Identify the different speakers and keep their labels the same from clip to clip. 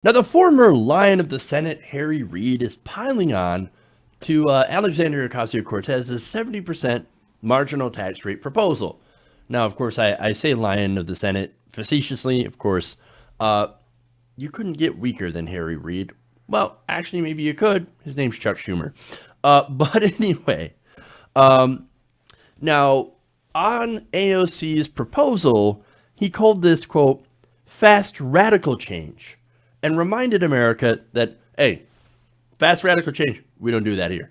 Speaker 1: Now, the former Lion of the Senate, Harry Reid, is piling on to Alexander Ocasio-Cortez's 70% marginal tax rate proposal. Now, of course, I say Lion of the Senate facetiously. Of course, you couldn't get weaker than Harry Reid. Well, actually, maybe you could. His name's Chuck Schumer. But anyway, now on AOC's proposal, he called this, quote, fast radical change, and reminded America that, hey, fast radical change, we don't do that here.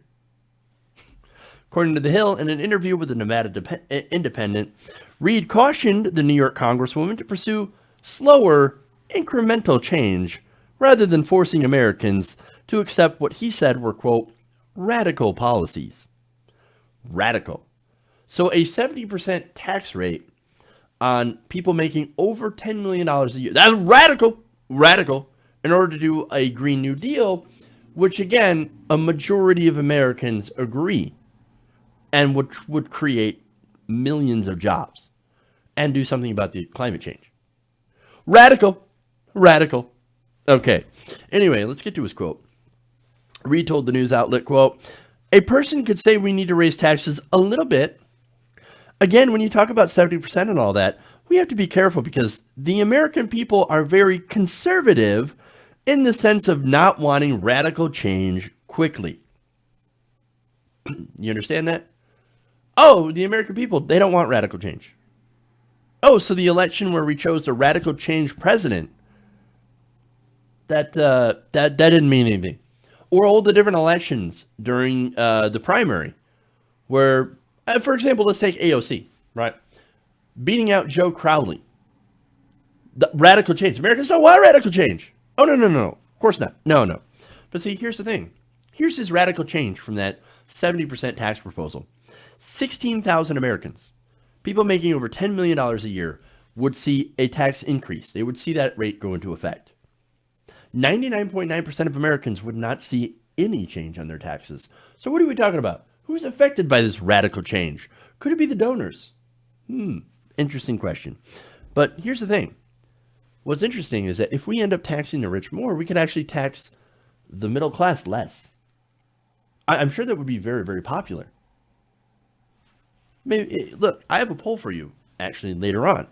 Speaker 1: According to The Hill, in an interview with the Nevada Independent, Reid cautioned the New York Congresswoman to pursue slower, incremental change rather than forcing Americans to accept what he said were, quote, radical policies. Radical. So a 70% tax rate on people making over $10 million a year. That's radical. Radical. In order to do a Green New Deal, which again, a majority of Americans agree, and which would create millions of jobs and do something about the climate change. Radical. Radical. Okay. Anyway, let's get to his quote. Reid told the news outlet, quote, a person could say we need to raise taxes a little bit. Again, when you talk about 70% and all that, we have to be careful because the American people are very conservative in the sense of not wanting radical change quickly. You understand that? Oh, the American people, they don't want radical change. Oh, so the election where we chose a radical change president, that didn't mean anything. Or all the different elections during the primary where, for example, let's take AOC, right? Beating out Joe Crowley. The radical change. Americans don't want radical change. Oh, no. Of course not. No. But see, here's the thing. Here's his radical change from that 70% tax proposal. 16,000 Americans, people making over $10 million a year, would see a tax increase. They would see that rate go into effect. 99.9% of Americans would not see any change on their taxes. So what are we talking about? Who's affected by this radical change? Could it be the donors? Interesting question. But here's the thing. What's interesting is that if we end up taxing the rich more, we could actually tax the middle class less. I'm sure that would be very, very popular. Maybe, look, I have a poll for you, actually, later on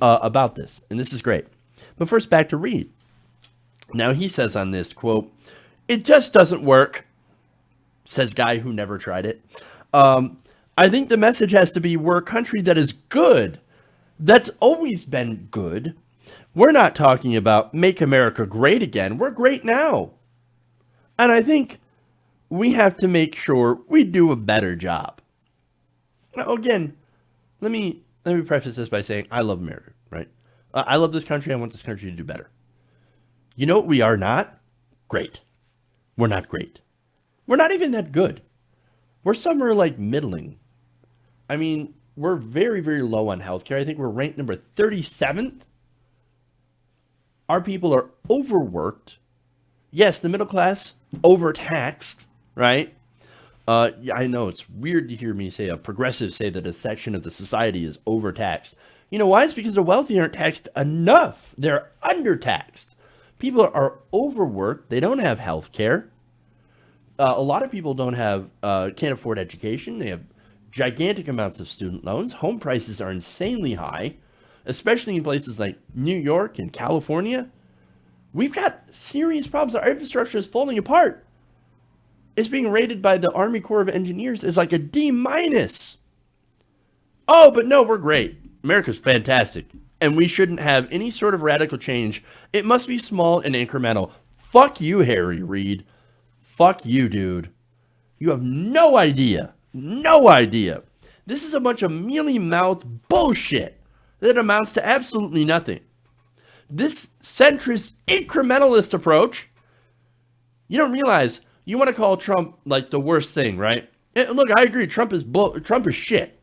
Speaker 1: about this, and this is great. But first, back to Reid. Now, he says on this, quote, it just doesn't work, says guy who never tried it. I think the message has to be we're a country that is good. That's always been good. We're not talking about make America great again. We're great now. And I think we have to make sure we do a better job. Now, again, let me preface this by saying I love America, right? I love this country. I want this country to do better. You know what we are not? Great. We're not great. We're not even that good. We're somewhere like middling. I mean, we're very, very low on healthcare. I think we're ranked number 37th. Our people are overworked. Yes, the middle class, overtaxed, right? I know it's weird to hear me say, a progressive say that a section of the society is overtaxed. You know why? It's because the wealthy aren't taxed enough. They're undertaxed. People are overworked. They don't have health care. A lot of people can't afford education. They have gigantic amounts of student loans. Home prices are insanely high, especially in places like New York and California. We've got serious problems. Our infrastructure is falling apart. It's being rated by the Army Corps of Engineers as like a D-. Oh, but no, we're great. America's fantastic. And we shouldn't have any sort of radical change. It must be small and incremental. Fuck you, Harry Reid. Fuck you, dude. You have no idea. No idea. This is a bunch of mealy-mouthed bullshit that amounts to absolutely nothing. This centrist, incrementalist approach, you don't realize, you want to call Trump like the worst thing, right? And look, I agree, Trump is shit.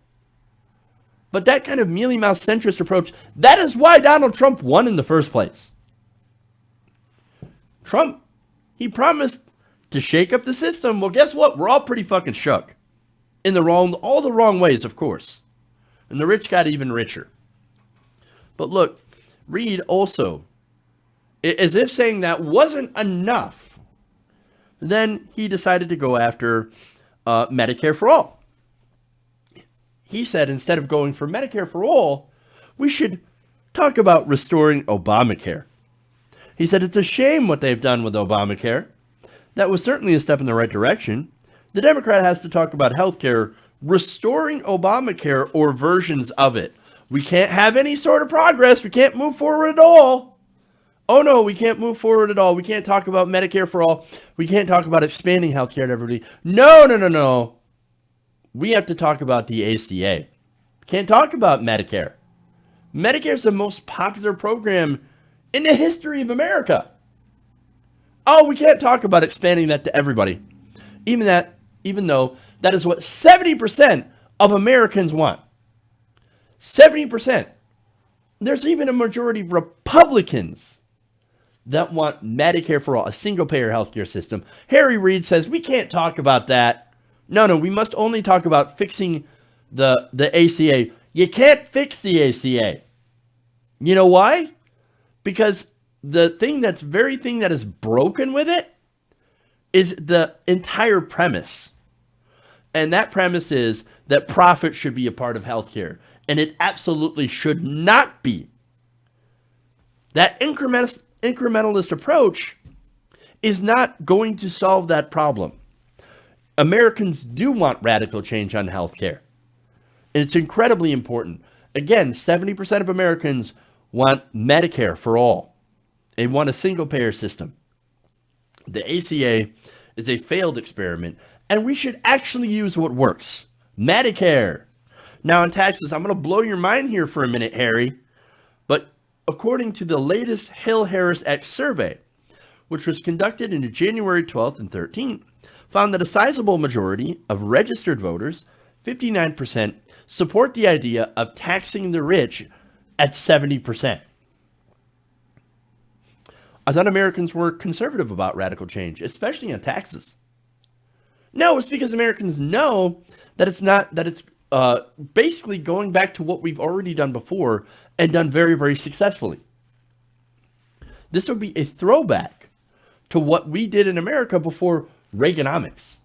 Speaker 1: But that kind of mealy-mouthed centrist approach, that is why Donald Trump won in the first place. Trump, he promised to shake up the system. Well, guess what? We're all pretty fucking shook. In all the wrong ways, of course. And the rich got even richer. But look, Reid also As if saying that wasn't enough, then he decided to go after Medicare for all. He said instead of going for Medicare for all, we should talk about restoring Obamacare. He said it's a shame what they've done with Obamacare. That was certainly a step in the right direction. The Democrat has to talk about health care, restoring Obamacare or versions of it. We can't have any sort of progress. We can't move forward at all. Oh no, we can't move forward at all. We can't talk about Medicare for all. We can't talk about expanding health care to everybody. No. We have to talk about the ACA. Can't talk about Medicare. Medicare is the most popular program in the history of America. Oh, we can't talk about expanding that to everybody. Even though that is what 70% of Americans want. 70%. There's even a majority of Republicans that want Medicare for all, a single-payer healthcare system. Harry Reid says we can't talk about that. No, we must only talk about fixing the ACA. You can't fix the ACA. You know why? Because the thing that is broken with it is the entire premise. And that premise is that profit should be a part of healthcare. And it absolutely should not be. That incrementalist approach is not going to solve that problem. Americans do want radical change on healthcare. And it's incredibly important. Again, 70% of Americans want Medicare for all. They want a single-payer system. The ACA is a failed experiment, and we should actually use what works. Medicare. Now, on taxes, I'm going to blow your mind here for a minute, Harry. But according to the latest Hill-Harris X survey, which was conducted in January 12th and 13th, found that a sizable majority of registered voters, 59%, support the idea of taxing the rich at 70%. I thought Americans were conservative about radical change, especially on taxes. No, it's because Americans know that it's basically going back to what we've already done before and done very, very successfully. This would be a throwback to what we did in America before Reaganomics.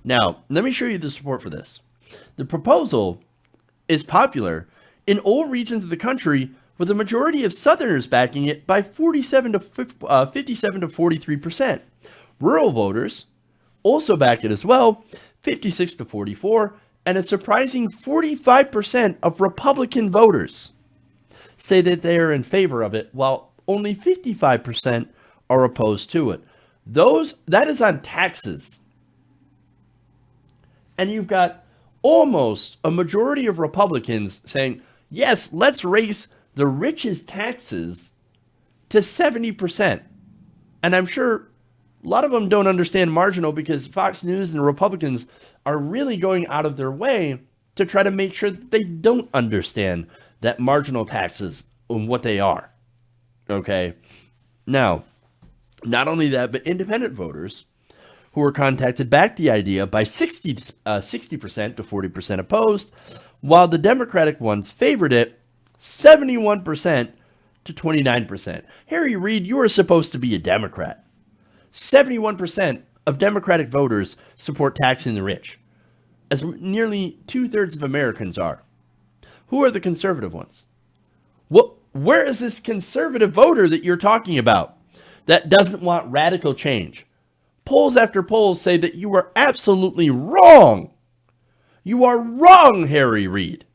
Speaker 1: Now, let me show you the support for this. The proposal is popular in all regions of the country, with a majority of Southerners backing it by 57 to 43%. Rural voters also back it as well, 56 to 44, and a surprising 45% of Republican voters say that they are in favor of it, while only 55% are opposed to it. That is on taxes. And you've got almost a majority of Republicans saying, yes, let's raise the richest taxes to 70%. And I'm sure a lot of them don't understand marginal, because Fox News and Republicans are really going out of their way to try to make sure that they don't understand that marginal taxes and what they are. Okay? Now, not only that, but independent voters who were contacted backed the idea by 60% to 40% opposed, while the Democratic ones favored it 71% to 29%. Harry Reid, you are supposed to be a Democrat. 71% of Democratic voters support taxing the rich, as nearly 2/3 of Americans are. Who are the conservative ones? Where is this conservative voter that you're talking about that doesn't want radical change? Polls after polls say that you are absolutely wrong. You are wrong, Harry Reid.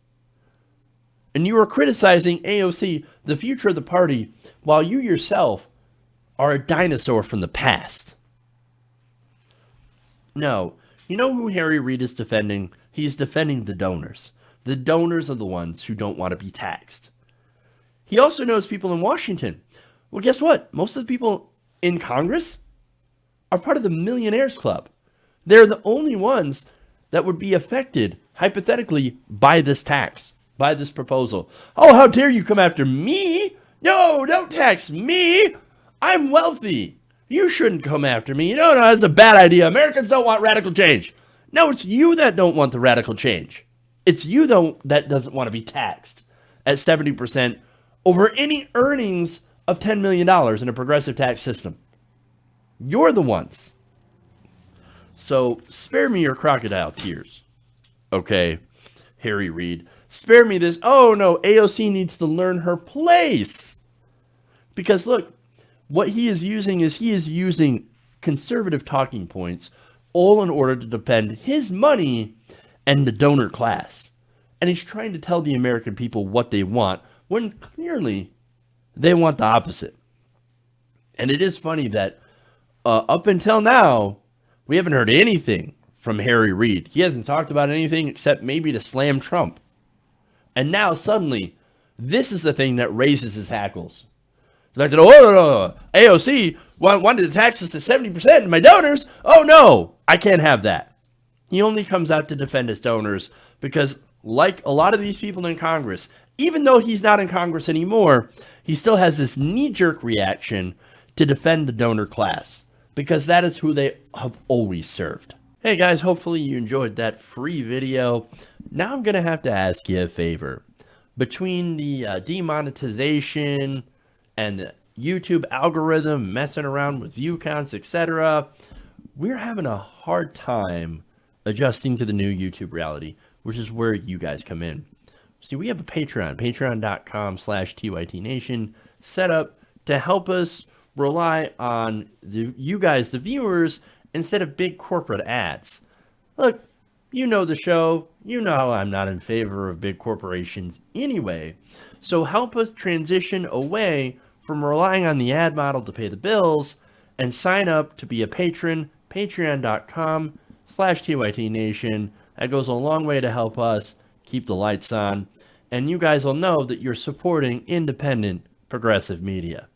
Speaker 1: And you are criticizing AOC, the future of the party, while you yourself are a dinosaur from the past. No, you know who Harry Reid is defending? He's defending the donors. The donors are the ones who don't want to be taxed. He also knows people in Washington. Well, guess what? Most of the people in Congress are part of the Millionaires Club. They're the only ones that would be affected, hypothetically, by this tax, by this proposal. Oh, how dare you come after me? No, don't tax me. I'm wealthy. You shouldn't come after me. No, that's a bad idea. Americans don't want radical change. No, it's you that don't want the radical change. It's you that doesn't want to be taxed at 70% over any earnings of $10 million in a progressive tax system. You're the ones. So spare me your crocodile tears. Okay, Harry Reid. Spare me this. Oh no, AOC needs to learn her place. Because look, what he is using conservative talking points all in order to defend his money and the donor class. And he's trying to tell the American people what they want when clearly they want the opposite. And it is funny that up until now, we haven't heard anything from Harry Reid. He hasn't talked about anything except maybe to slam Trump. And now suddenly, this is the thing that raises his hackles. The fact that, no, AOC wanted to tax us to 70% of my donors. Oh no, I can't have that. He only comes out to defend his donors because, like a lot of these people in Congress, even though he's not in Congress anymore, he still has this knee-jerk reaction to defend the donor class because that is who they have always served. Hey guys, hopefully you enjoyed that free video. Now I'm going to have to ask you a favor. Between the demonetization and the YouTube algorithm messing around with view counts, etc., we're having a hard time adjusting to the new YouTube reality, which is where you guys come in. See, we have a Patreon, patreon.com/TYTNation, set up to help us rely on you guys, the viewers, instead of big corporate ads. Look, you know the show. You know I'm not in favor of big corporations anyway. So help us transition away from relying on the ad model to pay the bills and sign up to be a patron, patreon.com/TYTNation. That goes a long way to help us keep the lights on. And you guys will know that you're supporting independent progressive media.